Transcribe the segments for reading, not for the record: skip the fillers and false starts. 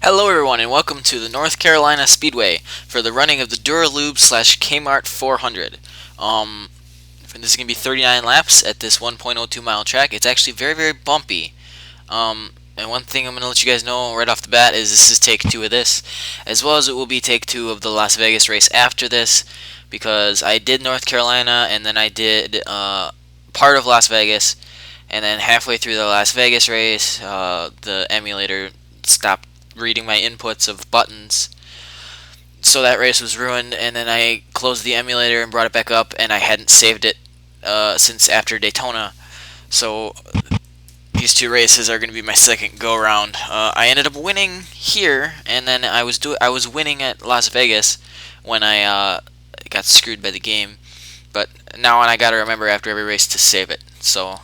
Hello everyone and welcome to the North Carolina Speedway for the running of the Dura-Lube / K-Mart 400. This is going to be 39 laps at this 1.02 mile track. It's actually very bumpy. And one thing I'm going to let you guys know right off the bat is this is take 2 of this, as well as it will be take 2 of the Las Vegas race after this, because I did North Carolina and then I did part of Las Vegas, and then halfway through the Las Vegas race the emulator stopped reading my inputs of buttons, so that race was ruined, and then I closed the emulator and brought it back up, and I hadn't saved it since after Daytona, so these 2 races are going to be my second go round. I ended up winning here, and then I was winning at Las Vegas when I got screwed by the game, but now I got to remember after every race to save it. So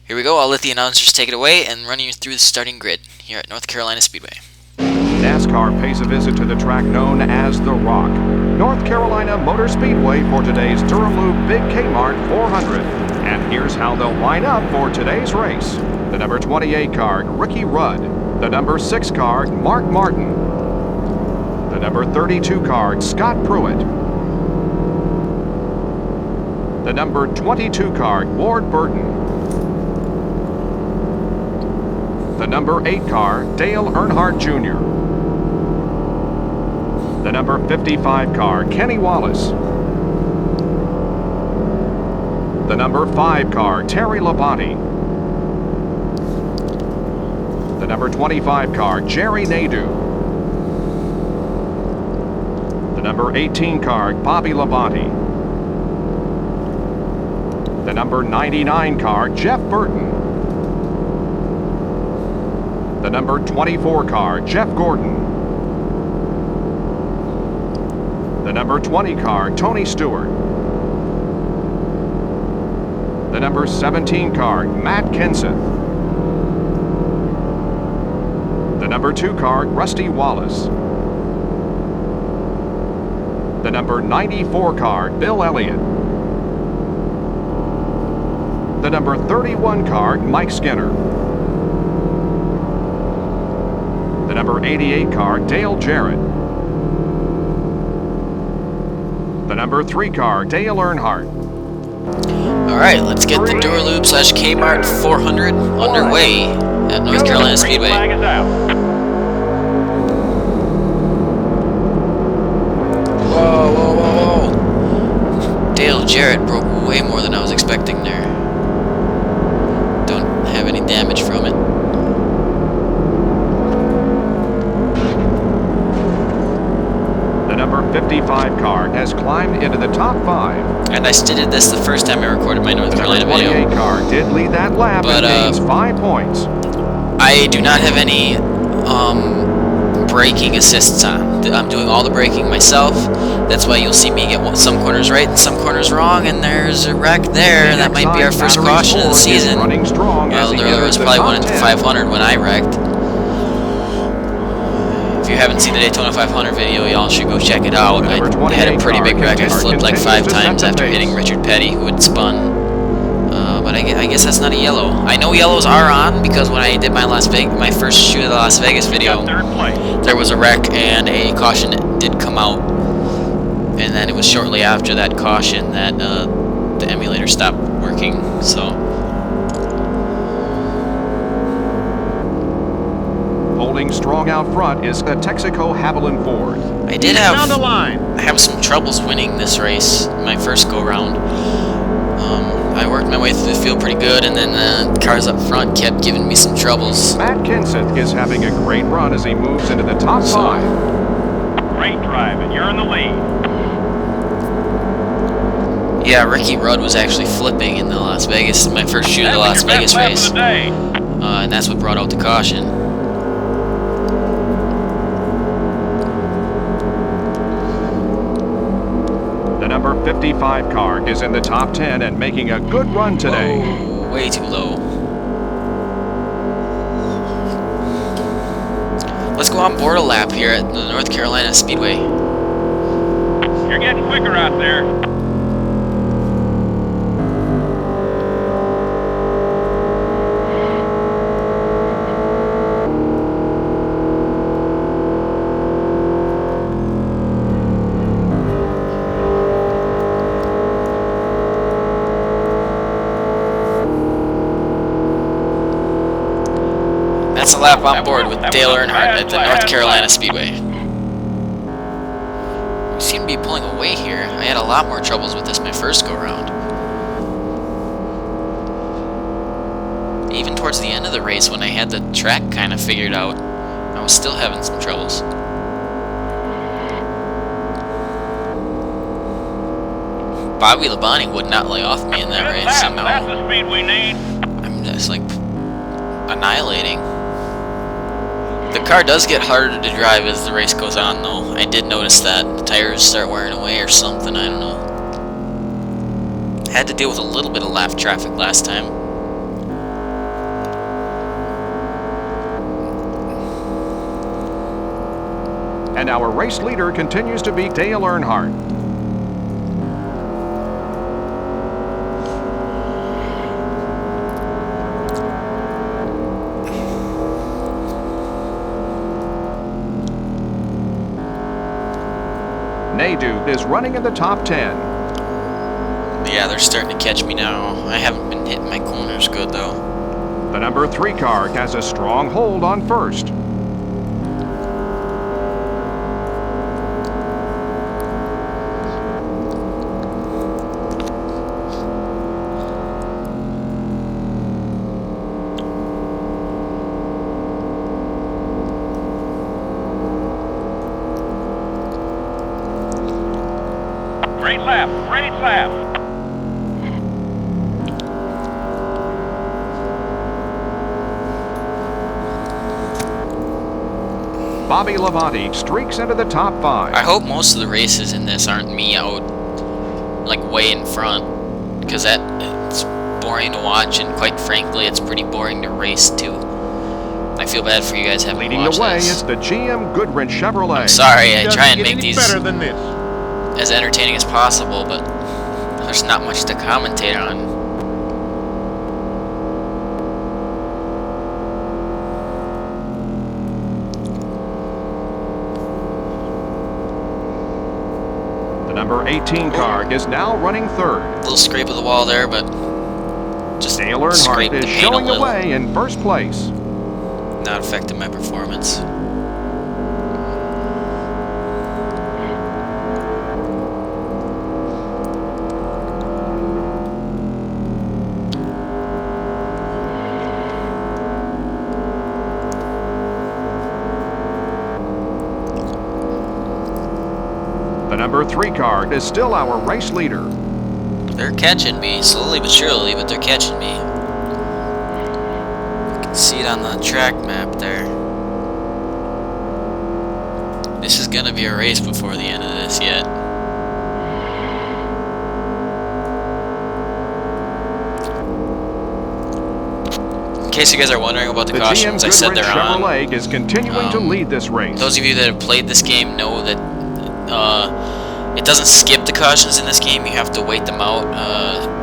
here we go. I'll let the announcers take it away and run you through the starting grid here at North Carolina Speedway. NASCAR pays a visit to the track known as The Rock, North Carolina Motor Speedway, for today's Dura-Lube Big K-Mart 400. And here's how they'll line up for today's race. The number 28 car, Ricky Rudd. The number 6 car, Mark Martin. The number 32 car, Scott Pruitt. The number 22 car, Ward Burton. The number 8 car, Dale Earnhardt Jr. The number 55 car, Kenny Wallace. The number 5 car, Terry Labonte. The number 25 car, Jerry Nadeau. The number 18 car, Bobby Labonte. The number 99 car, Jeff Burton. The number 24 car, Jeff Gordon. The number 20 car, Tony Stewart. The number 17 car, Matt Kenseth. The number 2 car, Rusty Wallace. The number 94 car, Bill Elliott. The number 31 car, Mike Skinner. The number 88 car, Dale Jarrett. The number 3 car, Dale Earnhardt. Alright, let's get the Dura-Lube / K-Mart 400 underway at North Carolina Speedway. Whoa. Dale Jarrett broke way more than I was expecting there. Don't have any damage from it. The number 55 car has climbed into the top 5. And I did this the first time I recorded my North Carolina video. The 28 car did lead that lap and gains 5 points. I do not have any braking assists on. I'm doing all the braking myself. That's why you'll see me get some corners right and some corners wrong, and there's a wreck there. That might be our first caution of the season. Well, there was probably one at the 500 when I wrecked. If you haven't seen the Daytona 500 video, y'all should go check it out. I had a pretty big wreck. I flipped like 5 times after hitting Richard Petty, who had spun. But I guess that's not a yellow. I know yellows are on because when I did my first shoot of the Las Vegas video, there was a wreck and a caution did come out. And then it was shortly after that caution that the emulator stopped working. So. Holding strong out front is a Texaco Haviland Ford. I have some troubles winning this race, my first go round. I worked my way through the field pretty good, and then the cars up front kept giving me some troubles. Matt Kenseth is having a great run as he moves into the top 5. Great drive, and you're in the lead. Yeah, Ricky Rudd was actually flipping in the Las Vegas, my first shoot of the Las Vegas race. And that's what brought out the caution. The number 55 car is in the top 10 and making a good run today. Whoa, way too low. Let's go on board a lap here at the North Carolina Speedway. You're getting quicker out there. That's a lap on board with Dale Earnhardt at the North Carolina Speedway. We seem to be pulling away here. I had a lot more troubles with this my first go-round. Even towards the end of the race, when I had the track kind of figured out, I was still having some troubles. Bobby Labonte would not lay off me in that race, and now That's the speed we need. I'm just like annihilating. The car does get harder to drive as the race goes on, though. I did notice that. The tires start wearing away or something, I don't know. Had to deal with a little bit of lap traffic last time. And our race leader continues to be Dale Earnhardt. Nadu is running in the top 10. Yeah, they're starting to catch me now. I haven't been hitting my corners good, though. The number 3 car has a strong hold on first. Great lap, great lap. Bobby Labonte streaks into the top 5. I hope most of the races in this aren't me out, like, way in front. Because it's boring to watch, and quite frankly, it's pretty boring to race, too. I feel bad for you guys having to Leading watch the way this. is the GM Goodwrench Chevrolet. I'm sorry, I try and make these better than this. as entertaining as possible, but there's not much to commentate on. The number 18 car is now running third. A little scrape of the wall there, but just Dale Earnhardt scraped is the paint a showing the little. way in first place. Not affecting my performance. The number 3 car is still our race leader. They're catching me, slowly but surely, but they're catching me. You can see it on the track map there. This is gonna be a race before the end of this yet. In case you guys are wondering about the The GM cautions, I said Goodwrench they're on. Chevrolet is continuing to lead this race. Those of you that have played this game know that it doesn't skip the cautions in this game. You have to wait them out.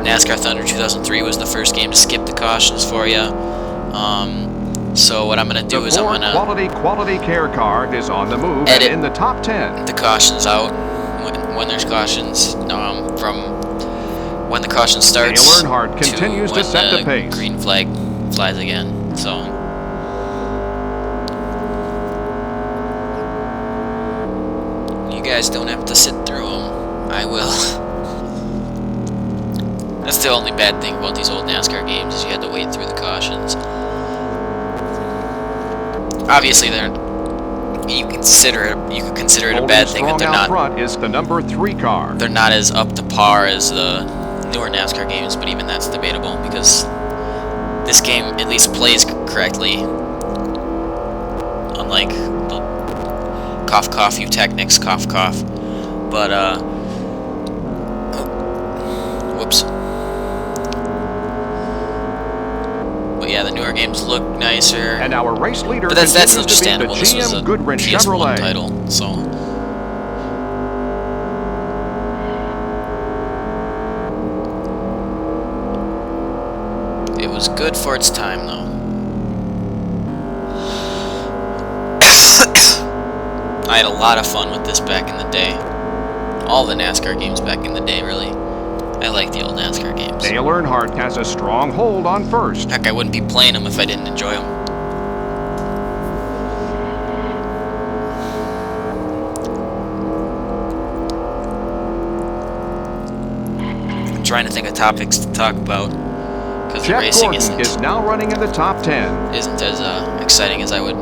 NASCAR Thunder 2003 was the first game to skip the cautions for you. So what I'm going to do is I'm going to quality care car is on the move and in the top 10. the cautions out when there's cautions from when the caution starts. Dale Earnhardt continues to set the pace. Green flag flies again. So. You guys don't have to sit through them. I will. That's the only bad thing about these old NASCAR games is you had to wait through the cautions. Obviously, you could consider it a bad thing that they're not. Front is the number 3 car. They're not as up to par as the newer NASCAR games, but even that's debatable because this game at least plays correctly. Unlike the cough cough you technics cough cough. But whoops. But yeah, the newer games look nicer. And our race leader, but that's continues understandable. to be the This was a GM PS1 Chevrolet title, so. It was good for its time, though. I had a lot of fun with this back in the day. All the NASCAR games back in the day, really. I like the old NASCAR games. Dale Earnhardt has a strong hold on first. Heck, I wouldn't be playing them if I didn't enjoy them. I'm trying to think of topics to talk about because the racing Gordon is now running in the top 10. Isn't as exciting as I would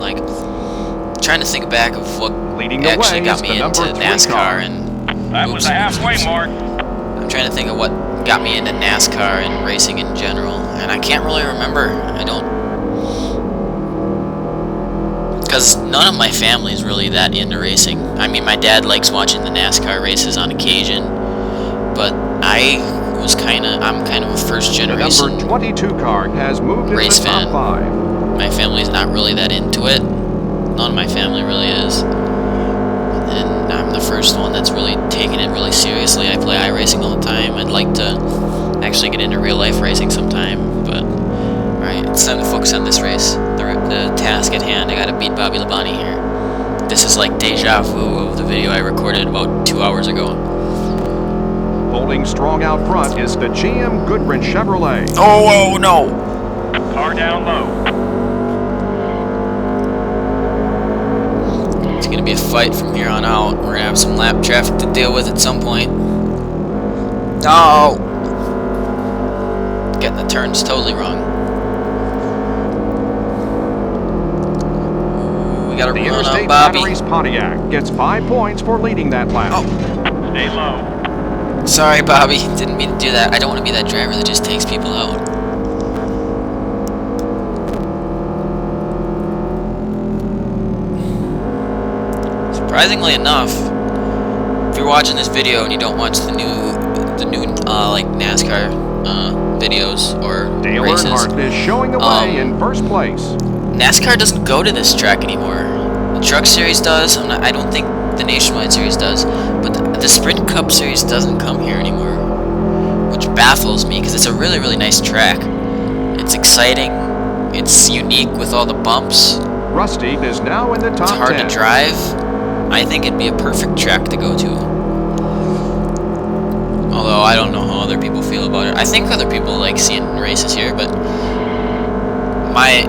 like. I'm trying to think back of what Leading the actually way got is me the into number 3 NASCAR car. and. That was the halfway mark. I'm trying to think of what got me into NASCAR and racing in general, and I can't really remember. I don't, because none of my family is really that into racing. I mean, my dad likes watching the NASCAR races on occasion, but I'm kind of a first generation The number 22 car has moved into race the top fan. 5. My family's not really that into it. None of my family really is. And I'm the first one that's really taking it really seriously. I play iRacing all the time. I'd like to actually get into real life racing sometime, but alright, it's time to focus on this race. The task at hand. I gotta beat Bobby Labonte here. This is like deja vu of the video I recorded about 2 hours ago. Holding strong out front is the GM Goodwrench Chevrolet. Oh no! Car down low. It's gonna be a fight from here on out. We're gonna have some lap traffic to deal with at some point. No! Getting the turns totally wrong. Ooh, we gotta The run on Interstate Bobby. Batteries Pontiac gets 5 points for leading that lap. Oh, Stay low. sorry, Bobby. Didn't mean to do that. I don't want to be that driver that just takes people out. Surprisingly enough, if you're watching this video and you don't watch the new like NASCAR videos or Dale races, Earnhardt is showing the way in first place. NASCAR doesn't go to this track anymore. The Truck Series does. I don't think the Nationwide Series does, but the Sprint Cup Series doesn't come here anymore, which baffles me because it's a really, really nice track. It's exciting. It's unique with all the bumps. Rusty is now in the top 10. It's hard to drive. I think it'd be a perfect track to go to. Although I don't know how other people feel about it. I think other people like seeing races here, but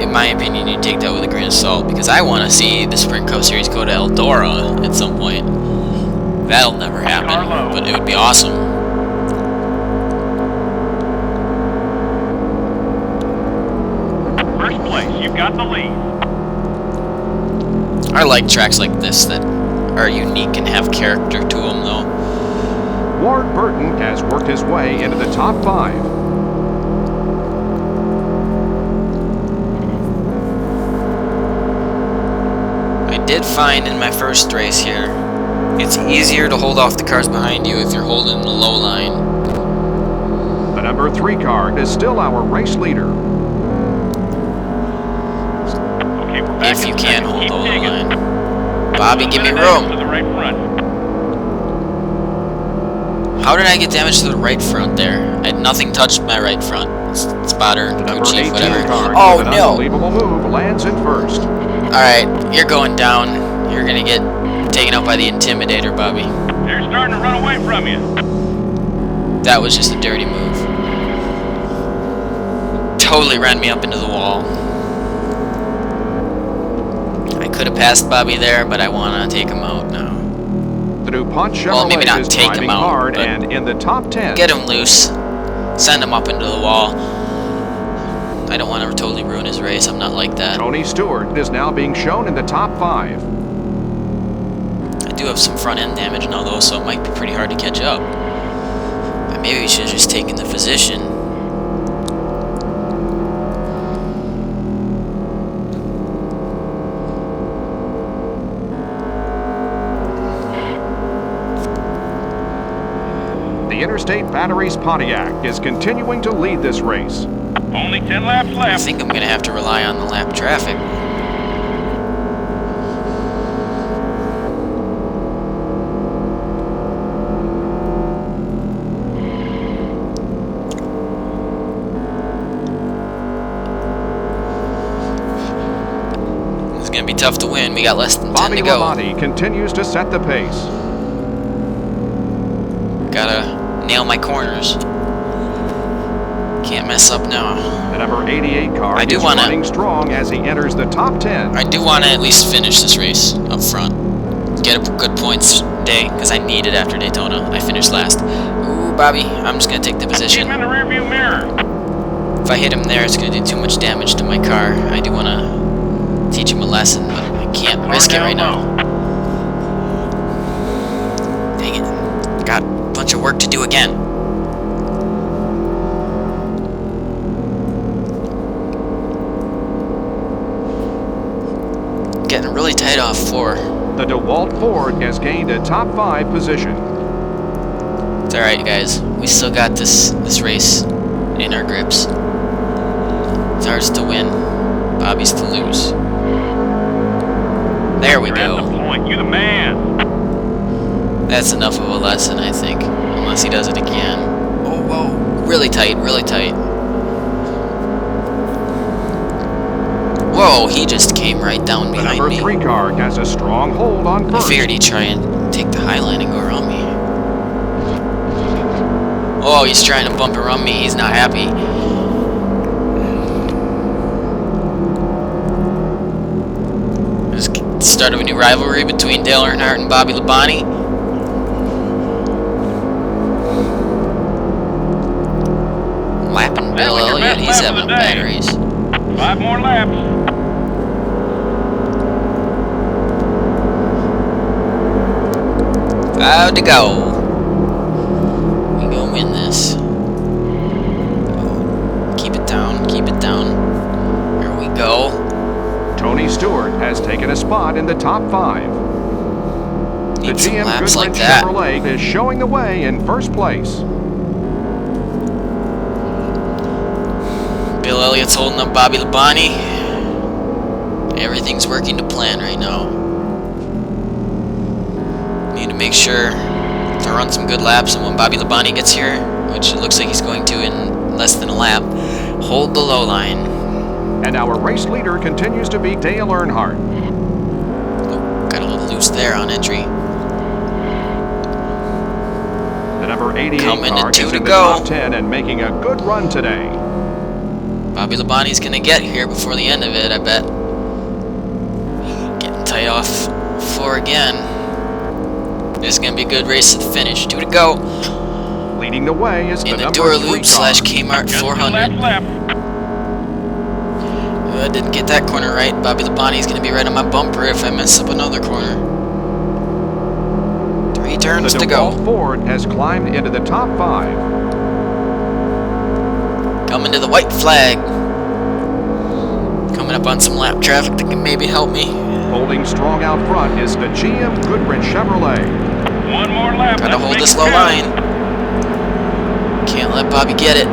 in my opinion, you take that with a grain of salt because I want to see the Sprint Cup Series go to Eldora at some point. That'll never happen, but it would be awesome. First place, you've got the lead. I like tracks like this that are unique and have character to them, though. Ward Burton has worked his way into the top 5. I did find in my first race here, it's easier to hold off the cars behind you if you're holding the low line. The number 3 car is still our race leader. Okay, we're back If in you the can second. hold Keep the low digging. line. Bobby, give me To room. the right front. How did I get damage to the right front there? Nothing touched my right front. Spotter, The crew number chief, 18 whatever. car Oh with an no! unbelievable move lands in first. Alright, you're going down. You're gonna get taken out by the Intimidator, Bobby. They're starting to run away from you. That was just a dirty move. Totally ran me up into the wall. I could have passed Bobby there, but I want to take him out now. The DuPont Chevrolet Well, maybe not is take him driving out, hard but and in the top 10. Get him loose. send him up into the wall. I don't want to totally ruin his race. I'm not like that. Tony Stewart is now being shown in the top 5. I do have some front end damage now though, so it might be pretty hard to catch up. Maybe we should have just taken the position. The Interstate Batteries Pontiac is continuing to lead this race. Only 10 laps I left. think I'm going to have to rely on the lap traffic. It's going to be tough to win. We got less than 10 Bobby to go. Labonte continues to set the pace. Gotta nail my corners. Can't mess up now. The number 88 car is running strong as he enters the top 10. I do want to at least finish this race up front. Get a good points day, because I need it after Daytona. I finished last. Ooh, Bobby, I'm just going to take the position. Keep him in the rearview mirror. If I hit him there, it's going to do too much damage to my car. I do want to teach him a lesson, but I can't risk it right now. Dang it. Got a bunch of work to do again. Getting really tight off 4. The DeWalt Ford has gained a top 5 position. It's alright, guys. We still got this race in our grips. It's ours to win. Bobby's to lose. There we You're at the go. point. You the man. That's enough of a lesson, I think. Unless he does it again. Oh, whoa. Really tight, really tight. Whoa, he just came right down behind The number me. 3 car has a strong hold on I first. figured he'd try and take the high line and go around me. Oh, he's trying to bump around me. He's not happy. This is the start of a new rivalry between Dale Earnhardt and Bobby Labonte. Lapping Bill was your Elliott. best He's lap of having the day. batteries. 5 more laps. Five to go. We gonna win this. Oh, keep it down, keep it down. Here we go. Tony Stewart has taken a spot in the top 5. The Need some GM laps Goodrich like that. Chevrolet is showing the way in first place. Bill Elliott's holding up Bobby Labonte. Everything's working to plan right now. Need to make sure to run some good laps, and when Bobby Labonte gets here, which it looks like he's going to in less than a lap, hold the low line. And our race leader continues to be Dale Earnhardt. Oh, got a little loose there on entry. The number 88 Coming to car 2 is to in the go. top 10 and making a good run today. Bobby Labonte's gonna get here before the end of it, I bet. Getting tight off 4 again. This is gonna be a good race to the finish. 2 to go Leading the way is the in the number 3 Dura-Lube car. / K-Mart Just 2 400. laps left. Didn't get that corner right. Bobby Labonte's gonna be right on my bumper if I mess up another corner. 3 turns The to go. DeWalt Ford has climbed into the top 5. Coming to the white flag. Coming up on some lap traffic that can maybe help me. Holding strong out front is the GM Goodrich Chevrolet. 1 more lap. Gotta Let's hold make this it low count. line. Can't let Bobby get it.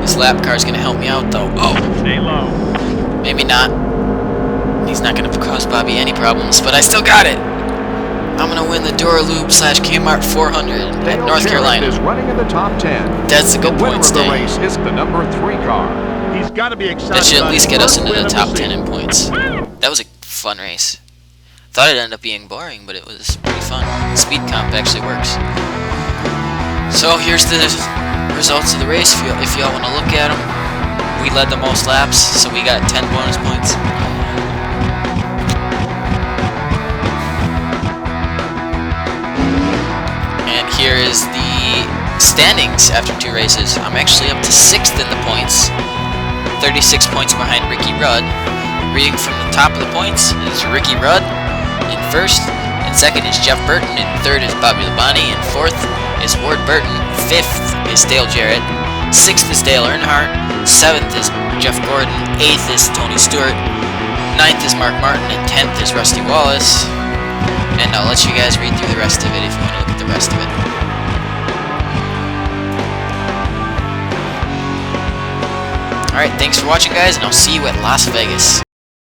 This lap car's gonna help me out though. Oh, Stay low. maybe not. He's not gonna cause Bobby any problems, but I still got it. I'm gonna win the Dura-Lube / K-Mart 400 at Dale North Jarrett Carolina. is running in the top 10. That's a good The winner points of the day. race is the number 3 car. He's got to be excited. That should at about least his get us first into the win of top 10 season. in points. That was a fun race. Thought it'd end up being boring, but it was pretty fun. The speed comp actually works. So here's the results of the race. If y'all want to look at them, we led the most laps, so we got 10 bonus points. And here is the standings after 2 races. I'm actually up to 6th in the points, 36 points behind Ricky Rudd. Reading from the top of the points is Ricky Rudd in 1st, and 2nd is Jeff Burton, and 3rd is Bobby Labonte, and 4th is Ward Burton, 5th is Dale Jarrett, 6th is Dale Earnhardt, 7th is Jeff Gordon, 8th is Tony Stewart, 9th is Mark Martin, and 10th is Rusty Wallace. And I'll let you guys read through the rest of it if you want to look at the rest of it. Alright, thanks for watching, guys, and I'll see you at Las Vegas.